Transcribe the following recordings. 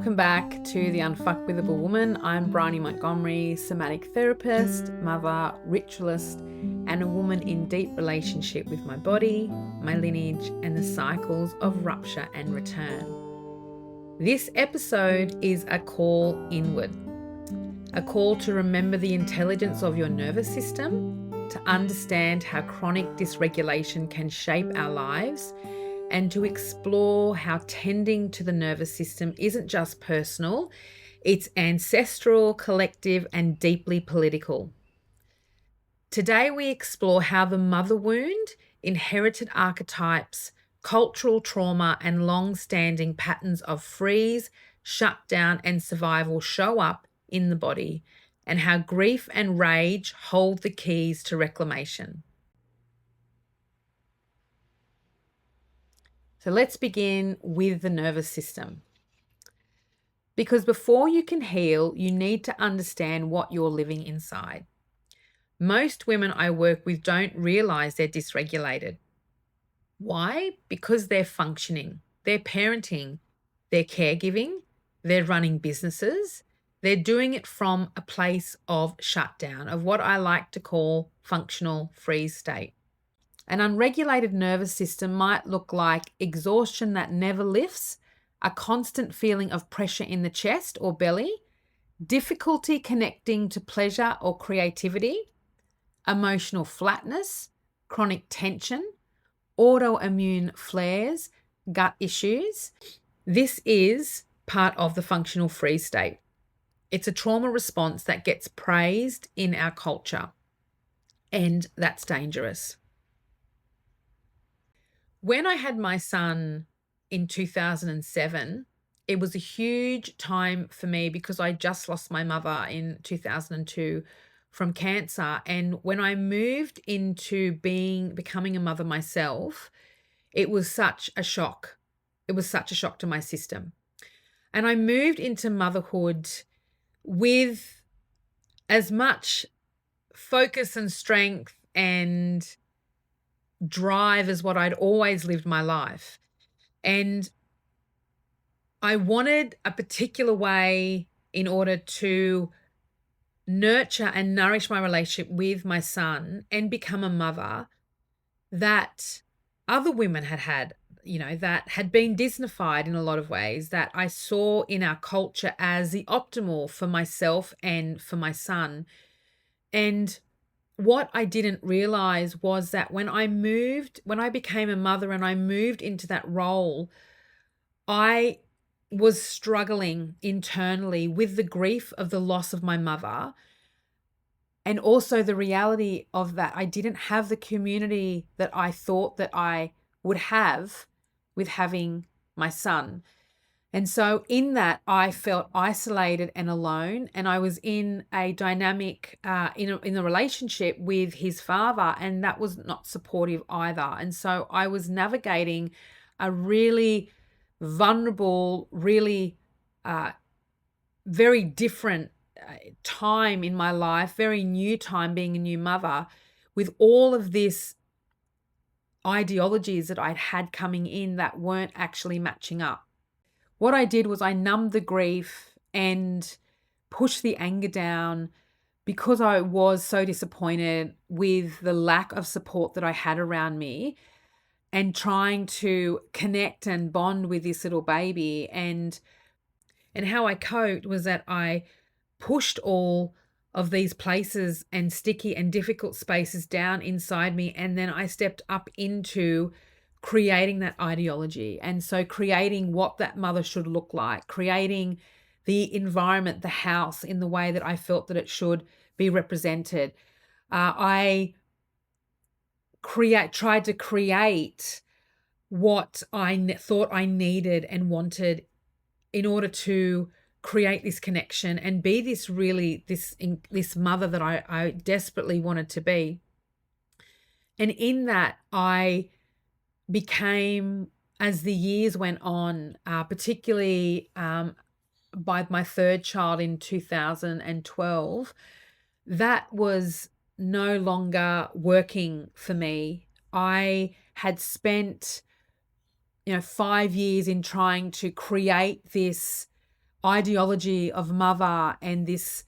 Welcome back to the Unfuckwithable Woman. I'm Briony Montgomery, somatic therapist, mother, ritualist, and a woman in deep relationship with my body, my lineage, and the cycles of rupture and return. This episode is a call inward, a call to remember the intelligence of your nervous system, to understand how chronic dysregulation can shape our lives, and to explore how tending to the nervous system isn't just personal, it's ancestral, collective, and deeply political. Today we explore how the mother wound, inherited archetypes, cultural trauma, and long-standing patterns of freeze, shutdown, and survival show up in the body, and how grief and rage hold the keys to reclamation. So let's begin with the nervous system. Because before you can heal, you need to understand what you're living inside. Most women I work with don't realize they're dysregulated. Why? Because they're functioning, they're parenting, they're caregiving, they're running businesses. They're doing it from a place of shutdown, of what I like to call functional freeze state. An unregulated nervous system might look like exhaustion that never lifts, a constant feeling of pressure in the chest or belly, difficulty connecting to pleasure or creativity, emotional flatness, chronic tension, autoimmune flares, gut issues. This is part of the functional freeze state. It's a trauma response that gets praised in our culture, and that's dangerous. When I had my son in 2007, it was a huge time for me because I just lost my mother in 2002 from cancer. And when I moved into becoming a mother myself, it was such a shock. It was such a shock to my system. And I moved into motherhood with as much focus and strength and drive as what I'd always lived my life. And I wanted a particular way in order to nurture and nourish my relationship with my son and become a mother that other women had, that had been Disneyfied in a lot of ways, that I saw in our culture as the optimal for myself and for my son. And what I didn't realize was that when I became a mother and I moved into that role, I was struggling internally with the grief of the loss of my mother, and also the reality of that I didn't have the community that I thought that I would have with having my son. And so in that, I felt isolated and alone, and I was in a dynamic in a relationship with his father, and that was not supportive either. And so I was navigating a really vulnerable, really very different time in my life, very new time being a new mother, with all of this ideologies that I'd had coming in that weren't actually matching up. What I did was I numbed the grief and pushed the anger down because I was so disappointed with the lack of support that I had around me, and trying to connect and bond with this little baby. And how I coped was that I pushed all of these places and sticky and difficult spaces down inside me, and then I stepped up into creating that ideology. And so creating what that mother should look like, creating the environment, the house in the way that I felt that it should be represented. I tried to create what I thought I needed and wanted in order to create this connection and be this mother that I desperately wanted to be. And in that, I became, as the years went on, particularly by my third child in 2012, that was no longer working for me. I had spent 5 years in trying to create this ideology of mother and this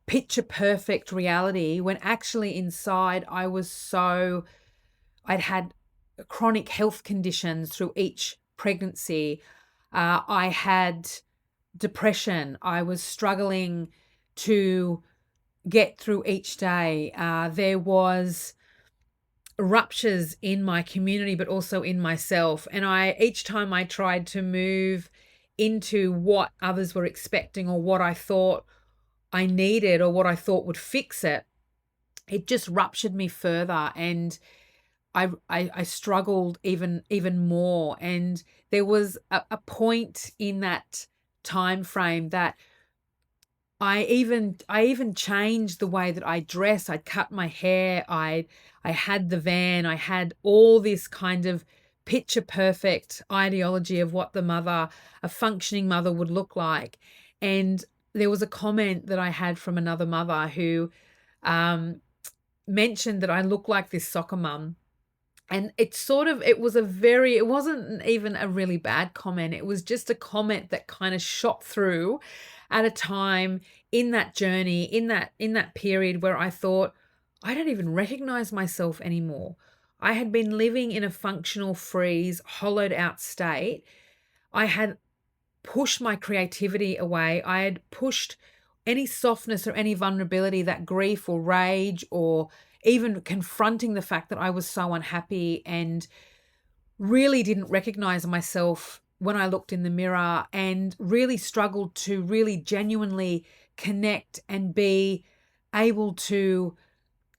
picture perfect reality, when actually inside I'd had chronic health conditions through each pregnancy. I had depression. I was struggling to get through each day. There was ruptures in my community, but also in myself. And each time I tried to move into what others were expecting or what I thought I needed or what I thought would fix it, it just ruptured me further. And I struggled even more. And there was a point in that time frame that I even changed the way that I dress. I'd cut my hair. I had the van. I had all this kind of picture perfect ideology of what a functioning mother would look like. And there was a comment that I had from another mother who mentioned that I look like this soccer mum. And it wasn't even a really bad comment. It was just a comment that kind of shot through at a time in that journey, in that period where I thought, I don't even recognize myself anymore. I had been living in a functional freeze, hollowed out state. I had pushed my creativity away. I had pushed any softness or any vulnerability, that grief or rage or even confronting the fact that I was so unhappy, and really didn't recognize myself when I looked in the mirror, and really struggled to really genuinely connect and be able to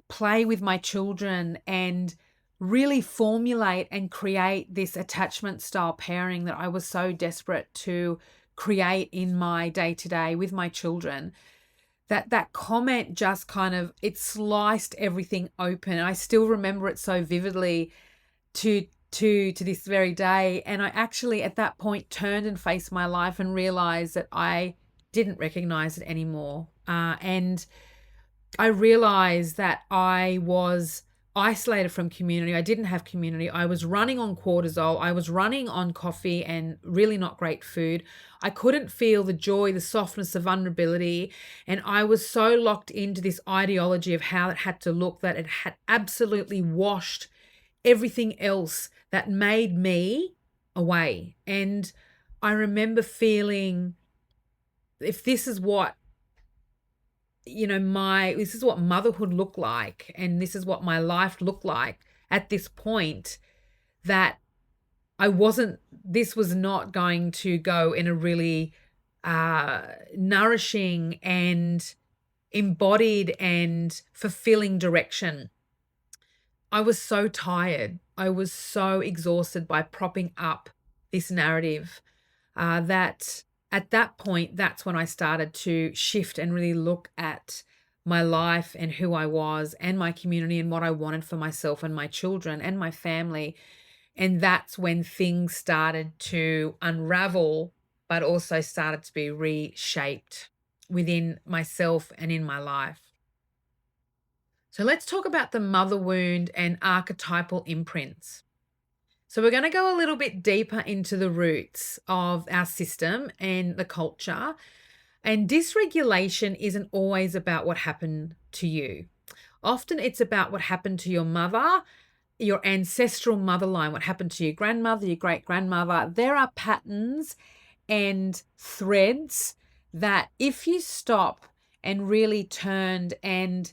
play with my children and really formulate and create this attachment style pairing that I was so desperate to create in my day-to-day with my children. That comment just kind of, it sliced everything open. I still remember it so vividly to this very day. And I actually at that point turned and faced my life and realized that I didn't recognize it anymore. And I realized that I was isolated from community. I didn't have community. I was running on cortisol. I was running on coffee and really not great food. I couldn't feel the joy, the softness, the vulnerability. And I was so locked into this ideology of how it had to look that it had absolutely washed everything else that made me away. And I remember feeling, if this is what this is what motherhood looked like, and this is what my life looked like at this point, that this was not going to go in a really nourishing and embodied and fulfilling direction. I was so tired. I was so exhausted by propping up this narrative that at that point, that's when I started to shift and really look at my life and who I was and my community and what I wanted for myself and my children and my family. And that's when things started to unravel, but also started to be reshaped within myself and in my life. So let's talk about the mother wound and archetypal imprints. So we're going to go a little bit deeper into the roots of our system and the culture. And dysregulation isn't always about what happened to you. Often it's about what happened to your mother, your ancestral mother line, what happened to your grandmother, your great-grandmother. There are patterns and threads that if you stop and really turned and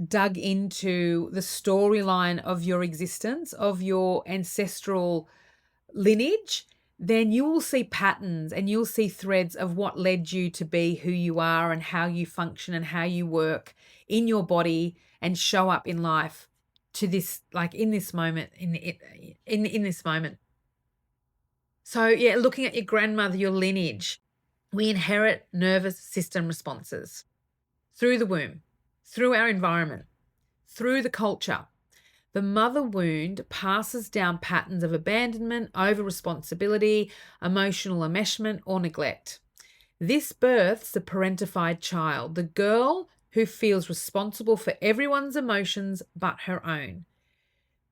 dug into the storyline of your existence, of your ancestral lineage, then you will see patterns and you'll see threads of what led you to be who you are and how you function and how you work in your body and show up in life to this, like in this moment, in this moment. So yeah, looking at your grandmother, your lineage, we inherit nervous system responses through the womb, through our environment, through the culture. The mother wound passes down patterns of abandonment, over-responsibility, emotional enmeshment, or neglect. This births the parentified child, the girl who feels responsible for everyone's emotions but her own.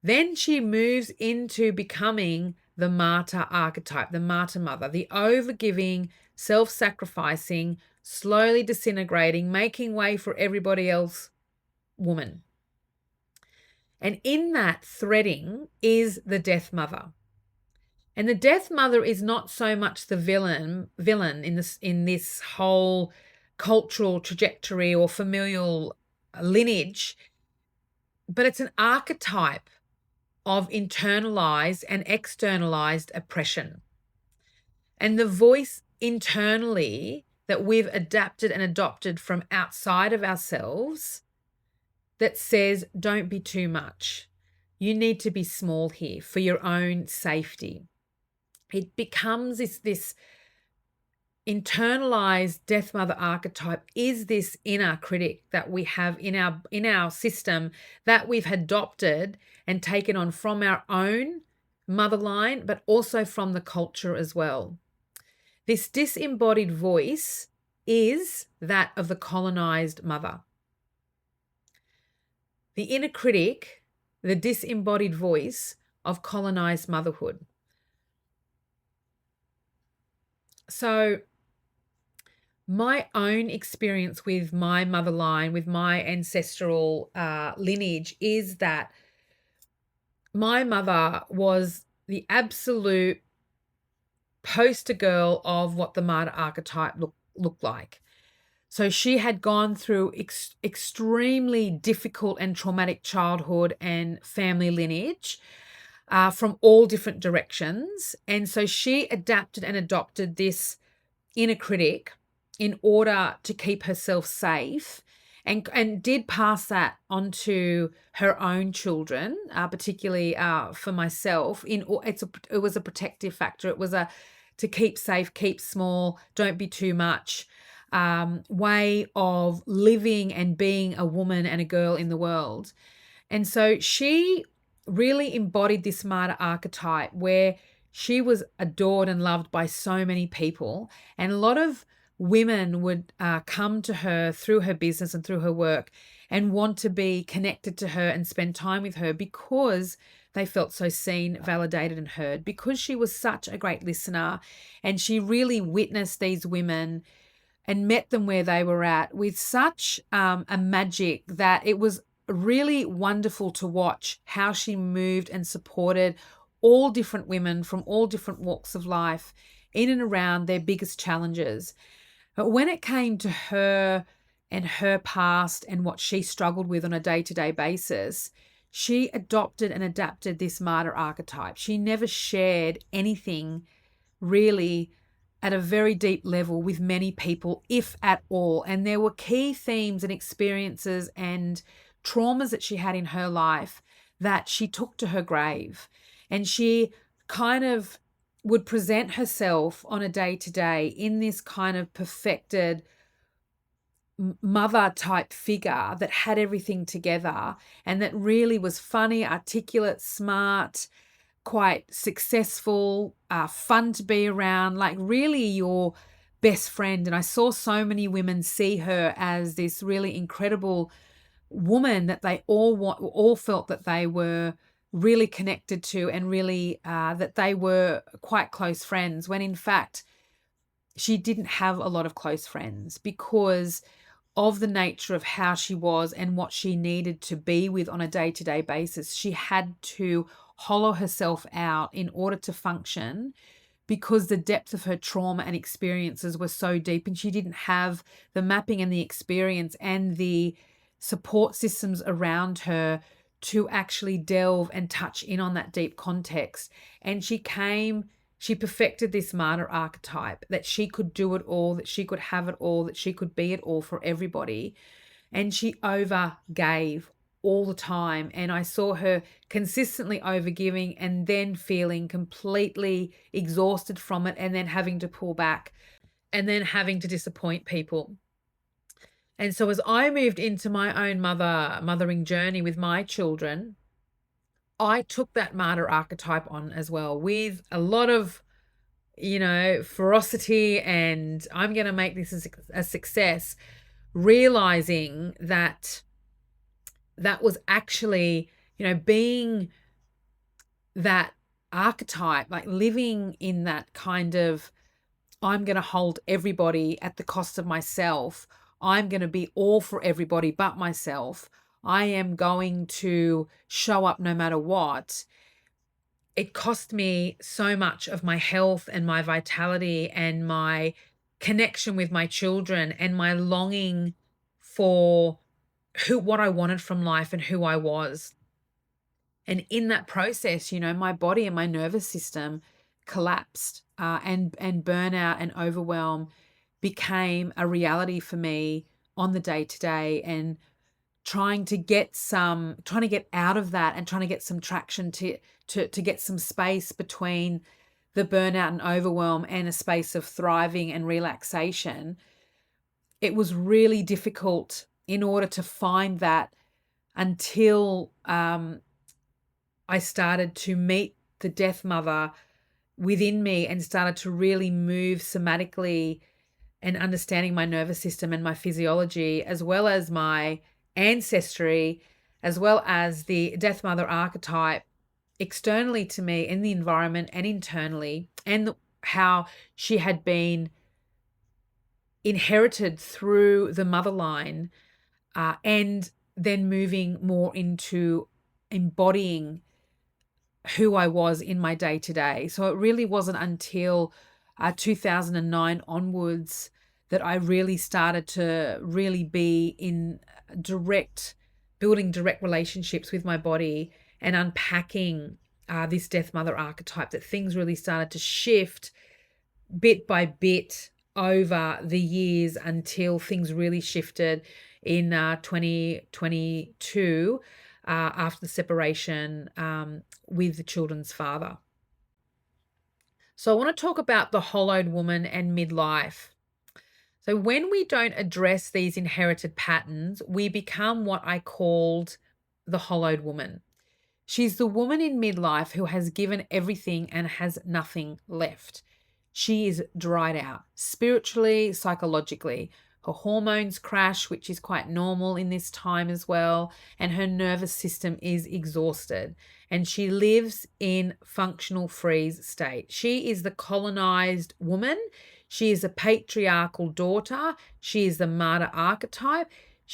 Then she moves into becoming the martyr archetype, the martyr mother, the overgiving, self-sacrificing, slowly disintegrating, making way for everybody else woman. And in that threading is the death mother. And the death mother is not so much the villain in this whole cultural trajectory or familial lineage, but it's an archetype of internalized and externalized oppression. And the voice internally that we've adapted and adopted from outside of ourselves that says, don't be too much. You need to be small here for your own safety. It becomes this internalized death mother archetype is this inner critic that we have in our system that we've adopted and taken on from our own mother line, but also from the culture as well. This disembodied voice is that of the colonized mother. The inner critic, the disembodied voice of colonized motherhood. So my own experience with my mother line, with my ancestral lineage, is that my mother was the absolute poster girl of what the martyr archetype looked like. So she had gone through extremely difficult and traumatic childhood and family lineage from all different directions. And so she adapted and adopted this inner critic in order to keep herself safe, and did pass that on to her own children, particularly for myself. It was a protective factor. It was to keep safe, keep small, don't be too much way of living and being a woman and a girl in the world. And so she really embodied this martyr archetype where she was adored and loved by so many people. And a lot of women would come to her through her business and through her work and want to be connected to her and spend time with her because they felt so seen, validated, and heard, because she was such a great listener and she really witnessed these women and met them where they were at with such a magic that it was really wonderful to watch how she moved and supported all different women from all different walks of life in and around their biggest challenges. But when it came to her and her past and what she struggled with on a day-to-day basis, she adopted and adapted this martyr archetype. She never shared anything really at a very deep level with many people, if at all. And there were key themes and experiences and traumas that she had in her life that she took to her grave. And she kind of would present herself on a day-to-day in this kind of perfected mother type figure that had everything together and that really was funny, articulate, smart, quite successful, fun to be around, like really your best friend. And I saw so many women see her as this really incredible woman that they all felt that they were really connected to, and really that they were quite close friends, when in fact she didn't have a lot of close friends because of the nature of how she was and what she needed to be with on a day-to-day basis. She had to hollow herself out in order to function because the depth of her trauma and experiences were so deep, and she didn't have the mapping and the experience and the support systems around her to actually delve and touch in on that deep context. And she perfected this martyr archetype, that she could do it all, that she could have it all, that she could be it all for everybody. And she overgave all the time. And I saw her consistently overgiving and then feeling completely exhausted from it, and then having to pull back and then having to disappoint people. And so as I moved into my own mothering journey with my children, I took that martyr archetype on as well, with a lot of, ferocity, and I'm going to make this a success, realizing that was actually, being that archetype, like living in that kind of, I'm going to hold everybody at the cost of myself. I'm going to be all for everybody but myself. I am going to show up no matter what. It cost me so much of my health and my vitality and my connection with my children and my longing for what I wanted from life and who I was. And in that process, my body and my nervous system collapsed, and burnout and overwhelm became a reality for me on the day to day, and trying to get out of that and trying to get some traction to get some space between the burnout and overwhelm and a space of thriving and relaxation. It was really difficult in order to find that until I started to meet the death mother within me and started to really move somatically and understanding my nervous system and my physiology, as well as my ancestry, as well as the death mother archetype externally to me in the environment and internally, and how she had been inherited through the mother line, and then moving more into embodying who I was in my day to day. So it really wasn't until 2009 onwards that I really started to really be in building direct relationships with my body and unpacking this death mother archetype, that things really started to shift bit by bit over the years until things really shifted in 2022 after the separation with the children's father. So I want to talk about the hollowed woman and midlife. So when we don't address these inherited patterns, we become what I called the hollowed woman. She's the woman in midlife who has given everything and has nothing left. She is dried out spiritually, psychologically. Her hormones crash, which is quite normal in this time as well, and her nervous system is exhausted, and she lives in functional freeze state. She is the colonized woman. She is a patriarchal daughter. She is the martyr archetype.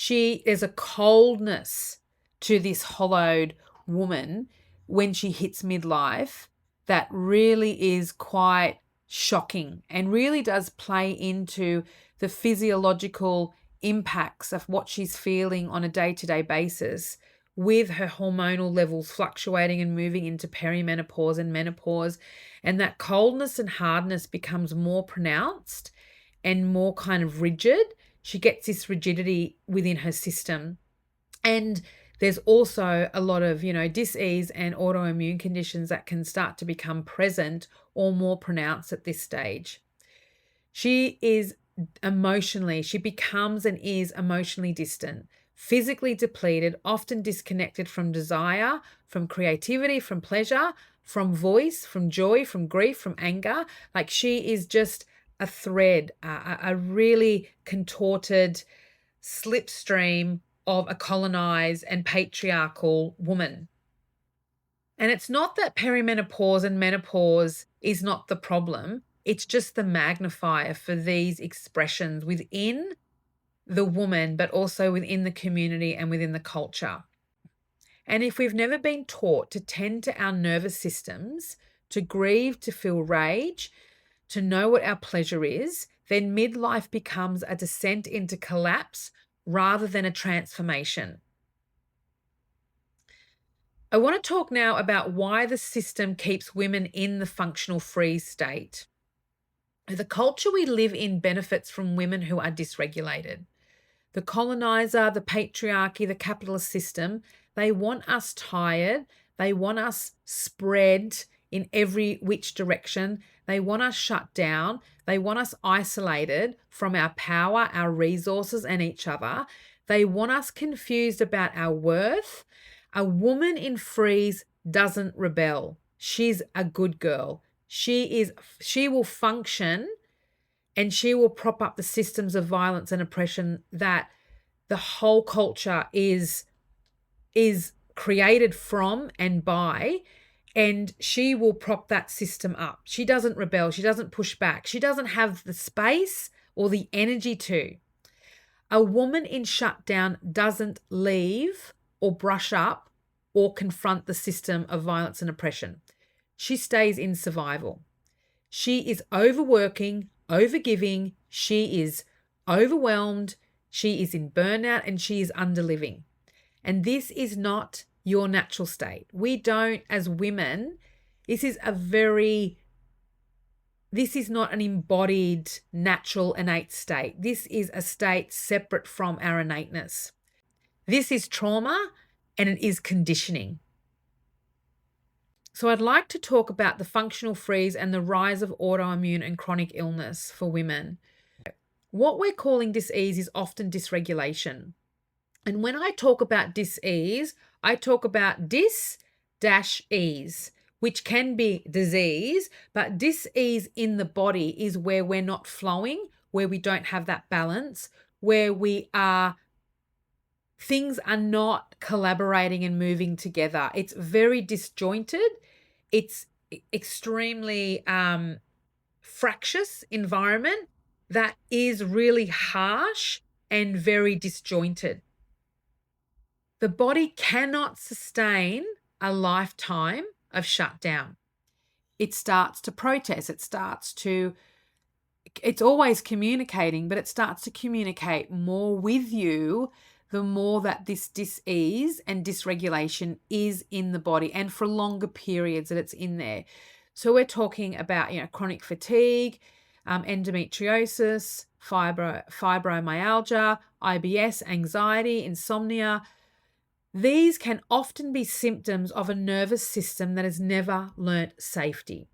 There's a coldness to this hollowed woman when she hits midlife that really is quite shocking and really does play into the physiological impacts of what she's feeling on a day-to-day basis, with her hormonal levels fluctuating and moving into perimenopause and menopause. And that coldness and hardness becomes more pronounced and more kind of rigid. She gets this rigidity within her system. And there's also a lot of, dis-ease and autoimmune conditions that can start to become present or more pronounced at this stage. She becomes and is emotionally distant, physically depleted, often disconnected from desire, from creativity, from pleasure, from voice, from joy, from grief, from anger. Like, she is just a thread, a really contorted slipstream of a colonized and patriarchal woman. And it's not that perimenopause and menopause is not the problem. It's just the magnifier for these expressions within the woman, but also within the community and within the culture. And if we've never been taught to tend to our nervous systems, to grieve, to feel rage, to know what our pleasure is, then midlife becomes a descent into collapse rather than a transformation. I want to talk now about why the system keeps women in the functional freeze state. The culture we live in benefits from women who are dysregulated. The colonizer, the patriarchy, the capitalist system, they want us tired. They want us spread in every which direction. They want us shut down. They want us isolated from our power, our resources, and each other. They want us confused about our worth. A woman in freeze doesn't rebel. She's a good girl. She will function, and she will prop up the systems of violence and oppression that the whole culture is created from and by, and she will prop that system up. She doesn't rebel. She doesn't push back. She doesn't have the space or the energy to. A woman in shutdown doesn't leave or brush up or confront the system of violence and oppression. She stays in survival. She is overworking, overgiving. She is overwhelmed. She is in burnout and she is underliving. And this is not your natural state. We don't, as women, this is not an embodied, natural, innate state. This is a state separate from our innateness. This is trauma and it is conditioning. So I'd like to talk about the functional freeze and the rise of autoimmune and chronic illness for women. What we're calling dis-ease is often dysregulation. And when I talk about dis-ease, I talk about dis-ease, which can be disease, but dis-ease in the body is where we're not flowing, where we don't have that balance, where things are not collaborating and moving together. It's very disjointed. It's extremely fractious environment that is really harsh and very disjointed. The body cannot sustain a lifetime of shutdown. It starts to protest. It's always communicating, but it starts to communicate more with you the more that this dis-ease and dysregulation is in the body and for longer periods that it's in there. So we're talking about, chronic fatigue, endometriosis, fibromyalgia, IBS, anxiety, insomnia. These can often be symptoms of a nervous system that has never learnt safety.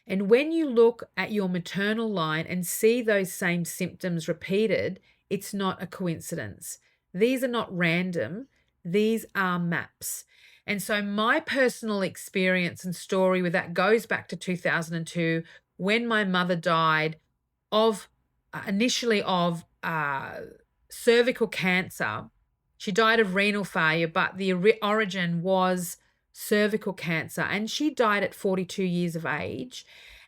And when you look at your maternal line and see those same symptoms repeated, it's not a coincidence. These are not random. These are maps. And so my personal experience and story with that goes back to 2002 when my mother died initially of cervical cancer. She died of renal failure, but the origin was cervical cancer, and she died at 42 years of age.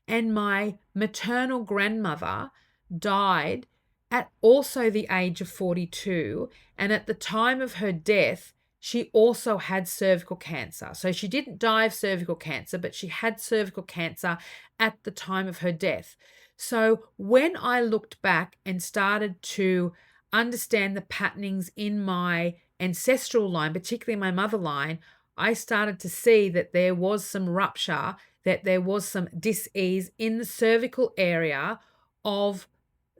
And my maternal grandmother died at also the age of 42, and at the time of her death, she also had cervical cancer. So she didn't die of cervical cancer, but she had cervical cancer at the time of her death. So when I looked back and started to understand the patternings in my ancestral line, particularly my mother line, I started to see that there was some rupture, that there was some dis-ease in the cervical area of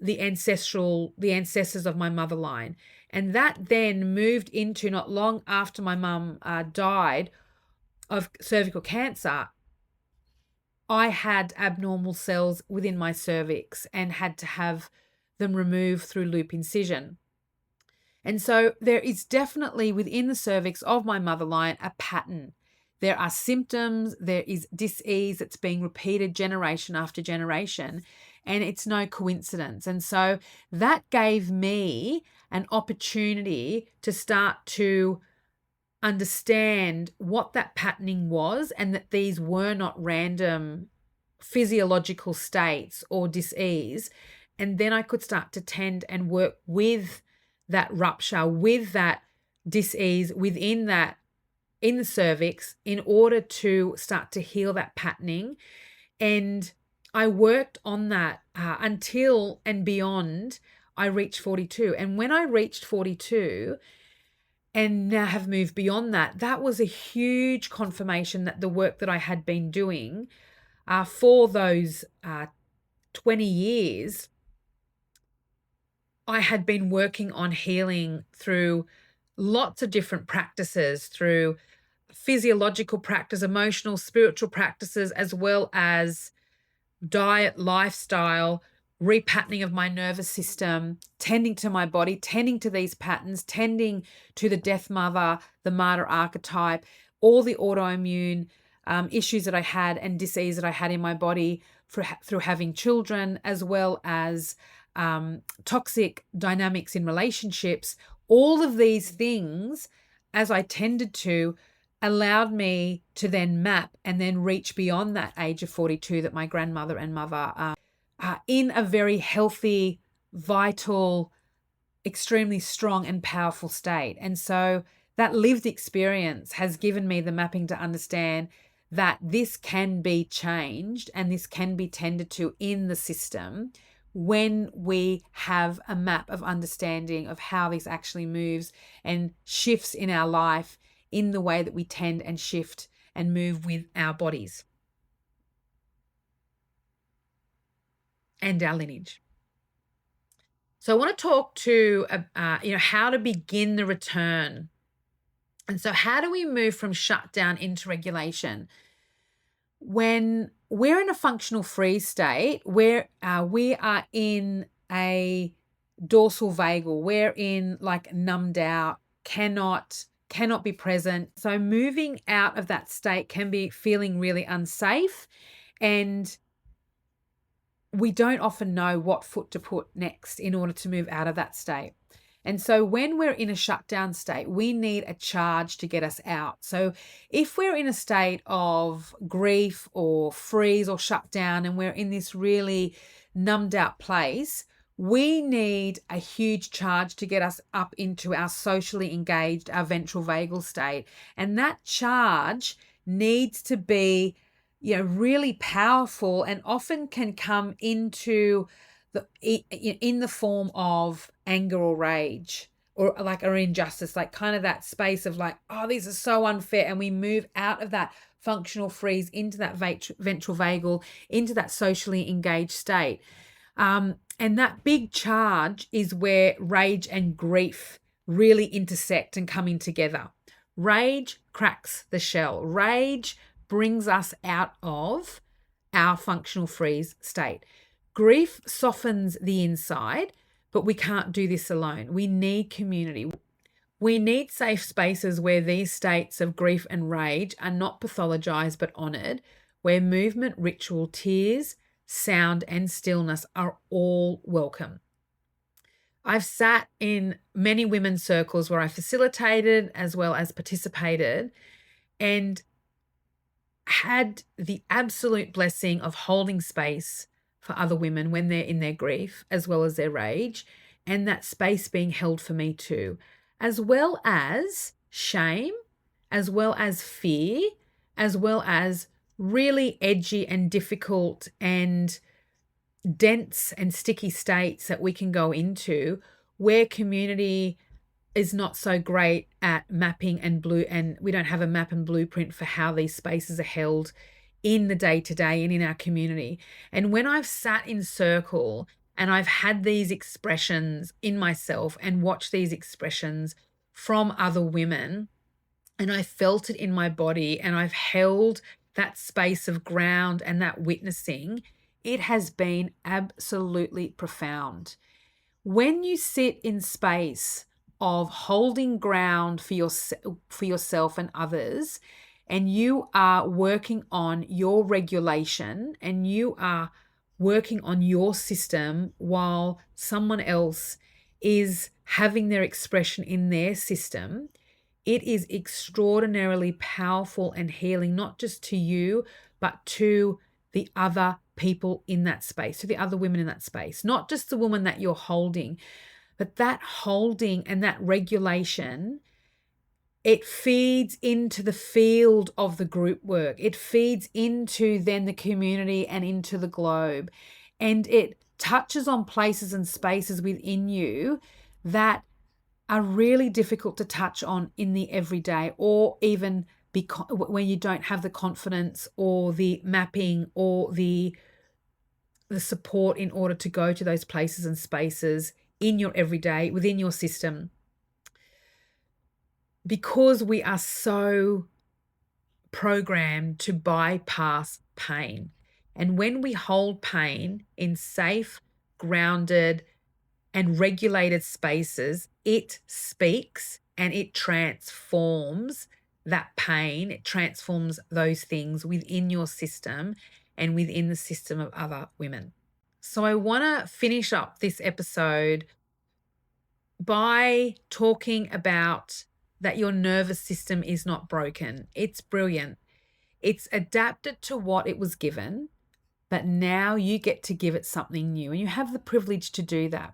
the ancestors of my mother line. And that then moved into, not long after my mum died of cervical cancer, I had abnormal cells within my cervix and had to have them removed through loop incision. And so there is definitely within the cervix of my mother line a pattern. There are symptoms, there is dis-ease that's being repeated generation after generation, and it's no coincidence. And so that gave me an opportunity to start to understand what that patterning was, and that these were not random physiological states or dis-ease. And then I could start to tend and work with that rupture, with that dis-ease within that, in the cervix, in order to start to heal that patterning. And I worked on that until and beyond I reached 42. And when I reached 42 and now have moved beyond that, that was a huge confirmation that the work that I had been doing for those 20 years, I had been working on healing through lots of different practices, through physiological practice, emotional, spiritual practices, as well as diet, lifestyle, repatterning of my nervous system, tending to my body, tending to these patterns, tending to the death mother, the martyr archetype, all the autoimmune issues that I had and disease that I had in my body through having children, as well as toxic dynamics in relationships. All of these things, as I tended to, allowed me to then map and then reach beyond that age of 42 that my grandmother and mother are in a very healthy, vital, extremely strong and powerful state. And so that lived experience has given me the mapping to understand that this can be changed and this can be tended to in the system when we have a map of understanding of how this actually moves and shifts in our life in the way that we tend and shift and move with our bodies and our lineage. So I want to talk to, how to begin the return. And so how do we move from shutdown into regulation? When we're in a functional freeze state, where we are in a dorsal vagal, we're in like numbed out, cannot be present. So moving out of that state can be feeling really unsafe, and we don't often know what foot to put next in order to move out of that state. And so when we're in a shutdown state, we need a charge to get us out. So if we're in a state of grief or freeze or shutdown and we're in this really numbed out place, we need a huge charge to get us up into our socially engaged, our ventral vagal state. And that charge needs to be really powerful, and often can come into in the form of anger or rage or injustice, like kind of that space of like, oh, these are so unfair. And we move out of that functional freeze into that ventral vagal, into that socially engaged state. And that big charge is where rage and grief really intersect and come in together. Rage cracks the shell. Rage brings us out of our functional freeze state. Grief softens the inside, but we can't do this alone. We need community. We need safe spaces where these states of grief and rage are not pathologized but honored, where movement, ritual, tears, sound, and stillness are all welcome. I've sat in many women's circles where I facilitated as well as participated, and had the absolute blessing of holding space for other women when they're in their grief as well as their rage, and that space being held for me too, as well as shame, as well as fear, as well as really edgy and difficult and dense and sticky states that we can go into where community is not so great at mapping and we don't have a map and blueprint for how these spaces are held in the day-to-day and in our community. And when I've sat in circle and I've had these expressions in myself and watched these expressions from other women, and I felt it in my body and I've held that space of ground and that witnessing, it has been absolutely profound. When you sit in space of holding ground for yourself and others, and you are working on your regulation and you are working on your system while someone else is having their expression in their system, it is extraordinarily powerful and healing, not just to you, but to the other people in that space, to the other women in that space, not just the woman that you're holding, but that holding and that regulation, it feeds into the field of the group work. It feeds into then the community and into the globe. And it touches on places and spaces within you that are really difficult to touch on in the everyday, or even when you don't have the confidence or the mapping or the support in order to go to those places and spaces in your everyday, within your system, because we are so programmed to bypass pain. And when we hold pain in safe, grounded, and regulated spaces, it speaks and it transforms that pain. It transforms those things within your system and within the system of other women. So I want to finish up this episode by talking about that your nervous system is not broken. It's brilliant. It's adapted to what it was given, but now you get to give it something new, and you have the privilege to do that.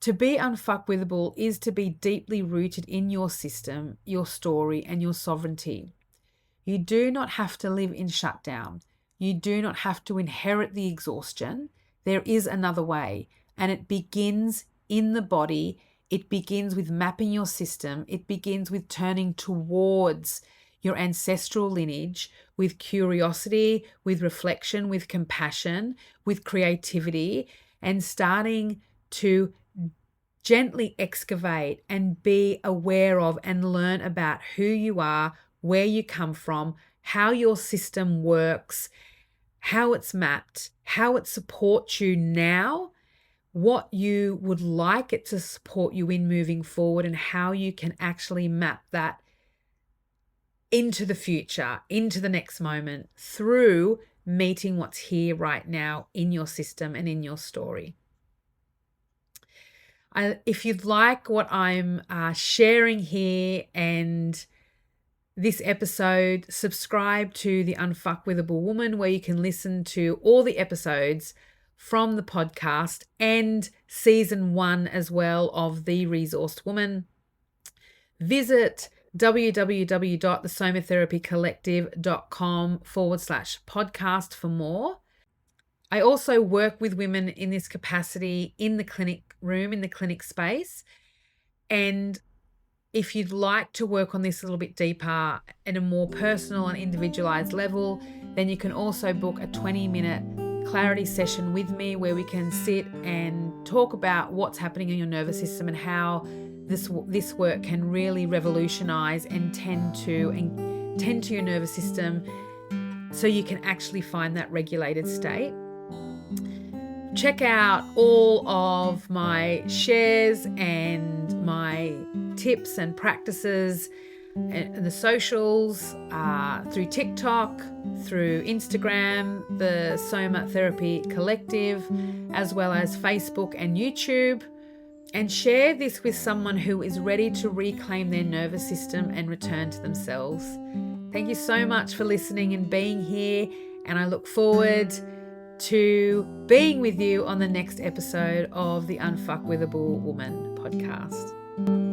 To be unfuckwithable is to be deeply rooted in your system, your story, and your sovereignty. You do not have to live in shutdown. You do not have to inherit the exhaustion. There is another way, and it begins in the body. It begins with mapping your system. It begins with turning towards your ancestral lineage with curiosity, with reflection, with compassion, with creativity, and starting to gently excavate and be aware of and learn about who you are, where you come from, how your system works, how it's mapped, how it supports you now, what you would like it to support you in moving forward, and how you can actually map that into the future, into the next moment, through meeting what's here right now in your system and in your story. If you'd like what I'm sharing here and this episode, subscribe to the Unfuckwithable Woman, where you can listen to all the episodes from the podcast and season 1 as well of The Resourced Woman. Visit www.thesomatherapycollective.com/podcast for more. I also work with women in this capacity in the clinic room, in the clinic space. And if you'd like to work on this a little bit deeper at a more personal and individualized level, then you can also book a 20-minute clarity session with me, where we can sit and talk about what's happening in your nervous system and how this work can really revolutionize and tend to your nervous system, so you can actually find that regulated state. Check out all of my shares and my tips and practices and the socials through TikTok, through Instagram, the Somatherapy Collective, as well as Facebook and YouTube. And share this with someone who is ready to reclaim their nervous system and return to themselves. Thank you so much for listening and being here, and I look forward to being with you on the next episode of the Unfuckwithable Woman podcast.